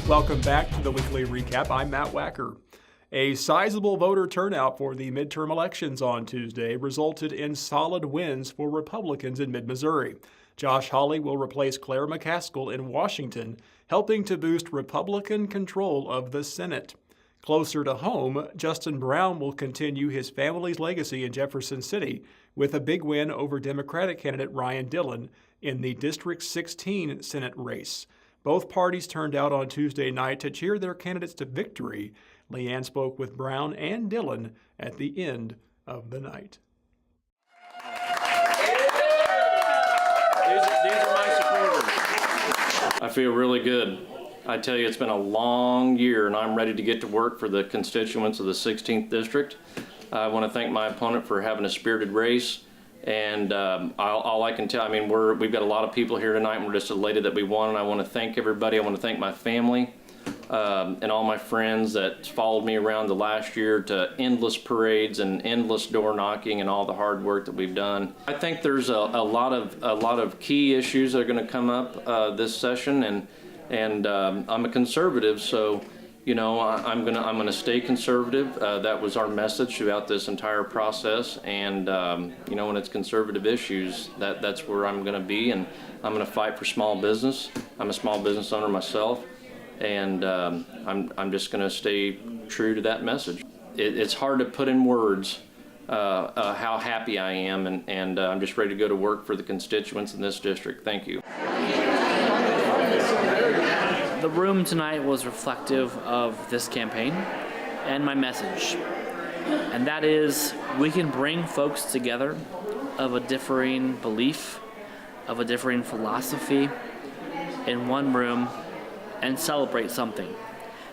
Welcome back to the weekly recap. I'm Matt Wacker. A sizable voter turnout for the midterm elections on Tuesday resulted in solid wins for Republicans in mid-Missouri. Josh Hawley will replace Claire McCaskill in Washington, helping to boost Republican control of the Senate. Closer to home, Justin Brown will continue his family's legacy in Jefferson City with a big win over Democratic candidate Ryan Dillon in the District 16 Senate race. Both parties turned out on Tuesday night to cheer their candidates to victory. Leanne spoke with Brown and Dillon at the end of the night. These are my supporters. I feel really good. I tell you, it's been a long year, and I'm ready to get to work for the constituents of the 16th District. I want to thank my opponent for having a spirited race. And all I can tell, I mean, we've got a lot of people here tonight, and we're just elated that we won. And I want to thank everybody. I want to thank my family and all my friends that followed me around the last year to endless parades and endless door knocking and all the hard work that we've done. I think there's a lot of key issues that are going to come up this session, and I'm a conservative, so. You know, I'm gonna stay conservative. That was our message throughout this entire process, and you know, when it's conservative issues, that's where I'm gonna be, and I'm gonna fight for small business. I'm a small business owner myself, and I'm just gonna stay true to that message. It's hard to put in words how happy I am, and I'm just ready to go to work for the constituents in this district. Thank you. The room tonight was reflective of this campaign and my message, and that is we can bring folks together of a differing belief, of a differing philosophy in one room and celebrate something.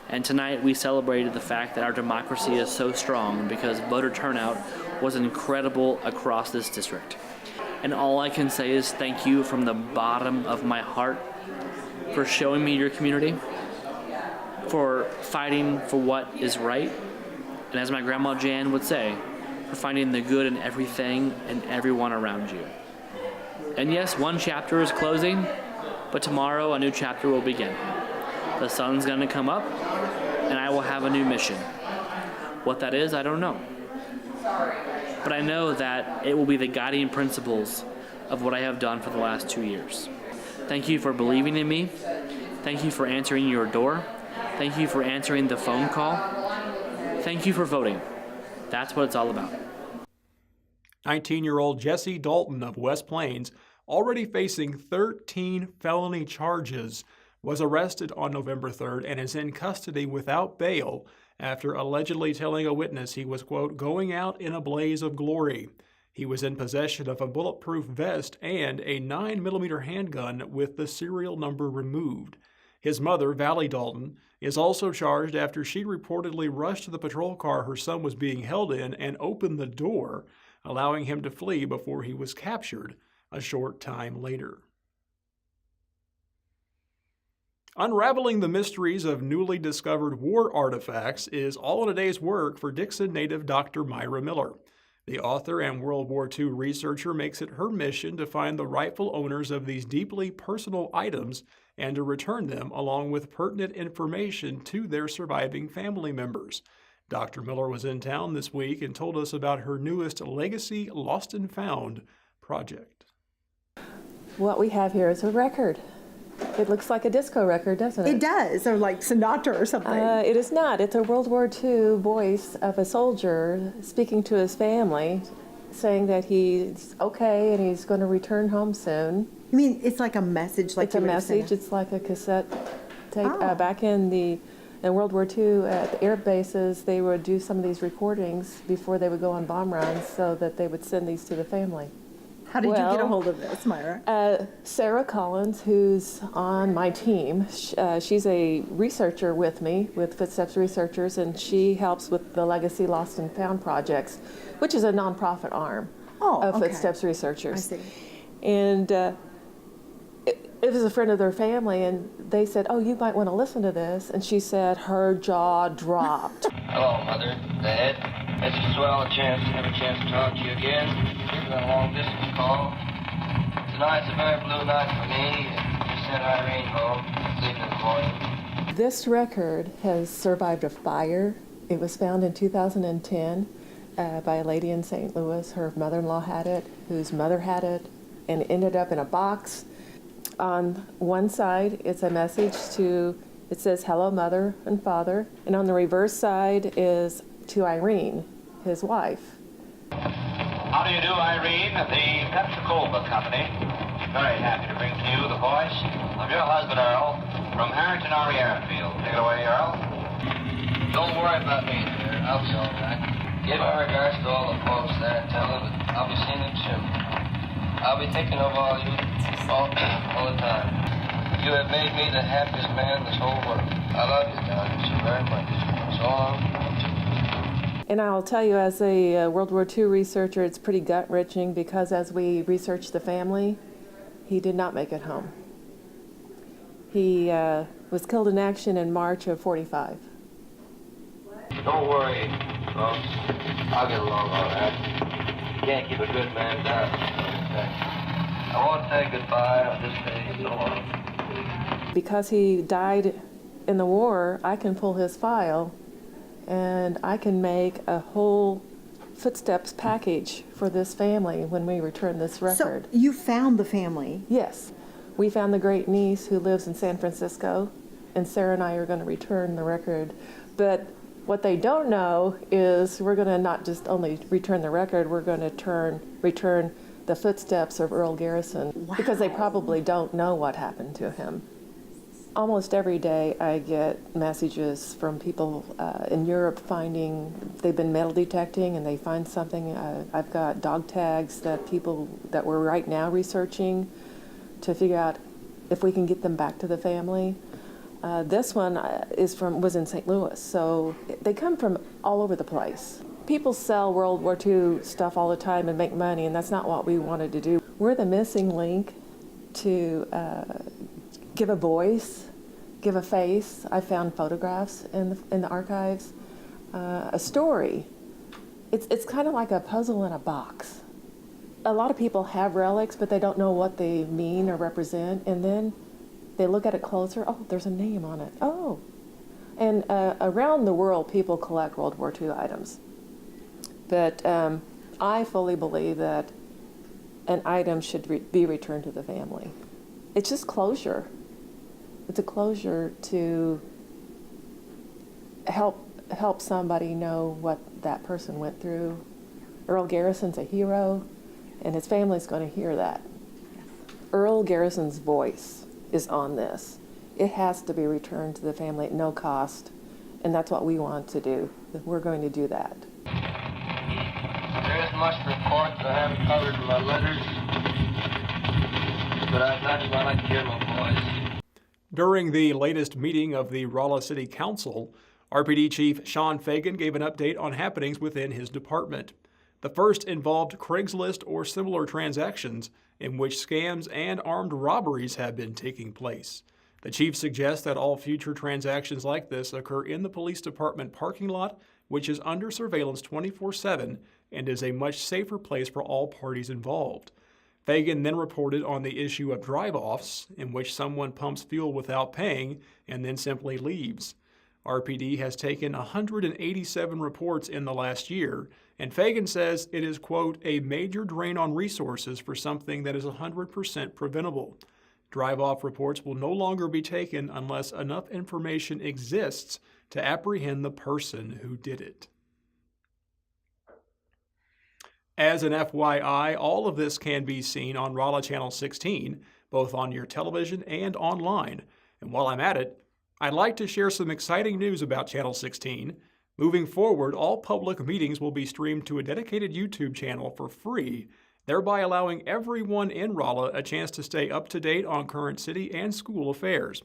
And tonight we celebrated the fact that our democracy is so strong because voter turnout was incredible across this district. And all I can say is thank you from the bottom of my heart for showing me your community, for fighting for what is right, and as my grandma Jan would say, for finding the good in everything and everyone around you. And yes, one chapter is closing, but tomorrow a new chapter will begin. The sun's gonna come up, and I will have a new mission. What that is, I don't know. But I know that it will be the guiding principles of what I have done for the last 2 years. Thank you for believing in me. Thank you for answering your door. Thank you for answering the phone call. Thank you for voting. That's what it's all about. 19-year-old Jesse Dalton of West Plains, already facing 13 felony charges, was arrested on November 3rd and is in custody without bail after allegedly telling a witness he was, quote, going out in a blaze of glory. He was in possession of a bulletproof vest and a 9mm handgun with the serial number removed. His mother, Valley Dalton, is also charged after she reportedly rushed to the patrol car her son was being held in and opened the door, allowing him to flee before he was captured a short time later. Unraveling the mysteries of newly discovered war artifacts is all in a day's work for Dixon native Dr. Myra Miller. The author and World War II researcher makes it her mission to find the rightful owners of these deeply personal items and to return them along with pertinent information to their surviving family members. Dr. Miller was in town this week and told us about her newest Legacy Lost and Found project. What we have here is a record. It looks like a disco record, doesn't it? It does, or like Sinatra or something. It is not. It's a World War II voice of a soldier speaking to his family, saying that he's okay and he's going to return home soon. You mean it's like a message? Like it's a message. It's like a cassette tape. Back in World War II, at the air bases, they would do some of these recordings before they would go on bomb runs so that they would send these to the family. How did you get a hold of this, Myra? Sarah Collins, who's on my team, she's a researcher with me, with Footsteps Researchers, and she helps with the Legacy Lost and Found projects, which is a nonprofit arm of Footsteps Researchers. I see. And it was a friend of their family, and they said, oh, you might want to listen to this. And she said her jaw dropped. Hello, Mother, Dad. It's a swell chance to have a chance to talk to you again. Here's a long-distance call. Tonight's a very blue night for me. Just sent Irene home. It's leaving in the morning. This record has survived a fire. It was found in 2010 by a lady in St. Louis. Her mother-in-law had it, whose mother had it, and it ended up in a box. On one side, it's a message it says, "Hello, Mother and Father." And on the reverse side is to Irene, his wife. How do you do, Irene? The Pepsi-Cola Company. Very happy to bring to you the voice of your husband, Earl, from Harrington R.E. Airfield. Take it away, Earl. Don't worry about me, dear. I'll be all right. Give my regards to all the folks there and tell them that I'll be seeing them soon. I'll be thinking of all you all the time. You have made me the happiest man in this whole world. I love you, darling, so very much. So long. And I'll tell you, as a World War II researcher, it's pretty gut-wrenching because as we researched the family, he did not make it home. He was killed in action in March of '45. Don't worry, folks. I'll get along all right. You can't keep a good man down. I won't say goodbye on this day so long. Because he died in the war, I can pull his file and I can make a whole footsteps package for this family when we return this record. So you found the family? Yes. We found the great niece who lives in San Francisco, and Sarah and I are going to return the record. But what they don't know is we're going to not just only return the record, we're going to return the footsteps of Earl Garrison. Wow. Because they probably don't know what happened to him. Almost every day I get messages from people in Europe they've been metal detecting and they find something. I've got dog tags that we're right now researching to figure out if we can get them back to the family. This one was in St. Louis, so they come from all over the place. People sell World War II stuff all the time and make money, and that's not what we wanted to do. We're the missing link to give a voice, give a face. I found photographs in the archives, a story. It's kind of like a puzzle in a box. A lot of people have relics, but they don't know what they mean or represent, and then they look at it closer. Oh, there's a name on it. Oh. And around the world, people collect World War II items. But I fully believe that an item should be returned to the family. It's just closure. It's a closure to help somebody know what that person went through. Earl Garrison's a hero, and his family's going to hear that. Earl Garrison's voice is on this. It has to be returned to the family at no cost, and that's what we want to do. We're going to do that. There isn't much to report that I haven't covered in my letters, but I'd like to hear my voice. During the latest meeting of the Rolla City Council, RPD Chief Sean Fagan gave an update on happenings within his department. The first involved Craigslist or similar transactions in which scams and armed robberies have been taking place. The chief suggests that all future transactions like this occur in the police department parking lot, which is under surveillance 24/7 and is a much safer place for all parties involved. Fagan then reported on the issue of drive-offs, in which someone pumps fuel without paying and then simply leaves. RPD has taken 187 reports in the last year, and Fagan says it is, quote, a major drain on resources for something that is 100% preventable. Drive-off reports will no longer be taken unless enough information exists to apprehend the person who did it. As an FYI, all of this can be seen on Rolla Channel 16, both on your television and online. And while I'm at it, I'd like to share some exciting news about Channel 16. Moving forward, all public meetings will be streamed to a dedicated YouTube channel for free, thereby allowing everyone in Rolla a chance to stay up to date on current city and school affairs.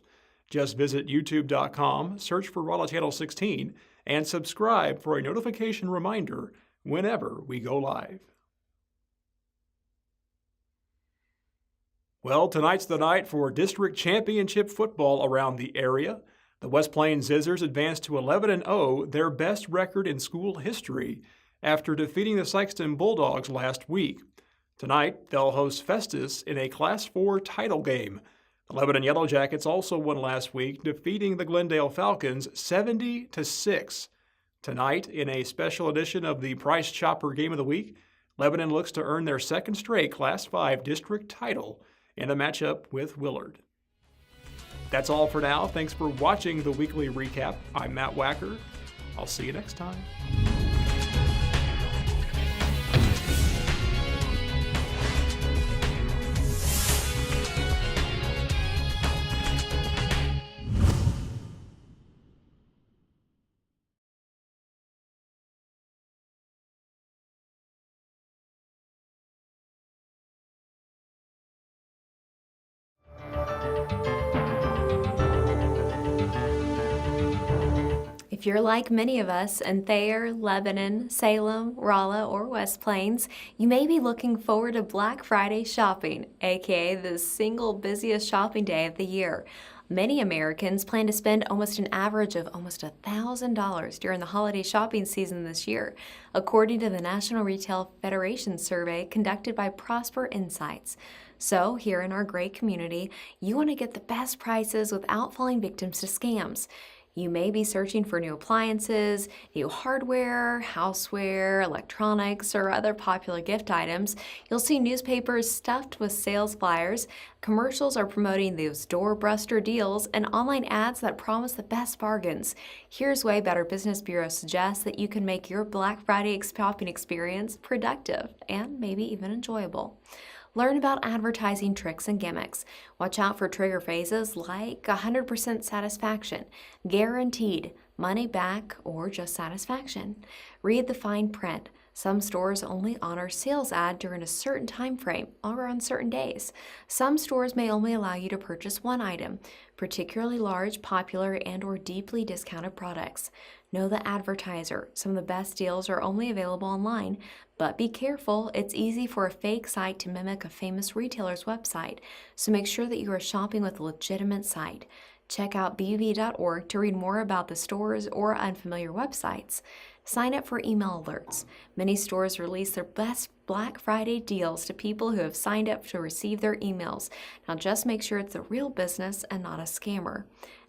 Just visit youtube.com, search for Rolla Channel 16, and subscribe for a notification reminder whenever we go live. Well, tonight's the night for district championship football around the area. The West Plains Zizzers advanced to 11-0, their best record in school history, after defeating the Sykeston Bulldogs last week. Tonight, they'll host Festus in a Class 4 title game. The Lebanon Yellow Jackets also won last week, defeating the Glendale Falcons 70-6. Tonight, in a special edition of the Price Chopper Game of the Week, Lebanon looks to earn their second straight Class 5 district title in a matchup with Willard. That's all for now. Thanks for watching the weekly recap. I'm Matt Wacker. I'll see you next time. If you're like many of us in Thayer, Lebanon, Salem, Rolla, or West Plains, you may be looking forward to Black Friday shopping, aka the single busiest shopping day of the year. Many Americans plan to spend almost an average of almost $1,000 during the holiday shopping season this year, according to the National Retail Federation survey conducted by Prosper Insights. So, here in our great community, you want to get the best prices without falling victims to scams. You may be searching for new appliances, new hardware, houseware, electronics, or other popular gift items. You'll see newspapers stuffed with sales flyers, commercials are promoting those doorbuster deals, and online ads that promise the best bargains. Here's why Better Business Bureau suggests that you can make your Black Friday shopping experience productive and maybe even enjoyable. Learn about advertising tricks and gimmicks. Watch out for trigger phrases like 100% satisfaction, guaranteed, money back, or just satisfaction. Read the fine print. Some stores only honor sales ad during a certain time frame or on certain days. Some stores may only allow you to purchase one item, particularly large, popular, and or deeply discounted products. Know the advertiser. Some of the best deals are only available online, but be careful. It's easy for a fake site to mimic a famous retailer's website, so make sure that you are shopping with a legitimate site. Check out bv.org to read more about the stores or unfamiliar websites. Sign up for email alerts. Many stores release their best Black Friday deals to people who have signed up to receive their emails. Now just make sure it's a real business and not a scammer.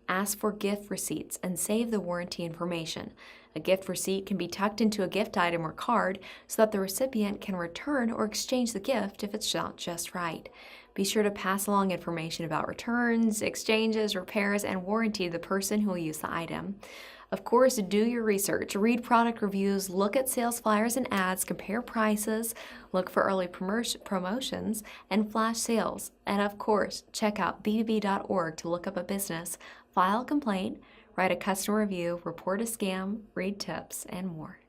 Ask for gift receipts and save the warranty information. A gift receipt can be tucked into a gift item or card so that the recipient can return or exchange the gift if it's not just right. Be sure to pass along information about returns, exchanges, repairs, and warranty to the person who will use the item. Of course, do your research, read product reviews, look at sales flyers and ads, compare prices, look for early promotions, and flash sales. And of course, check out bbb.org to look up a business, file a complaint, write a customer review, report a scam, read tips, and more.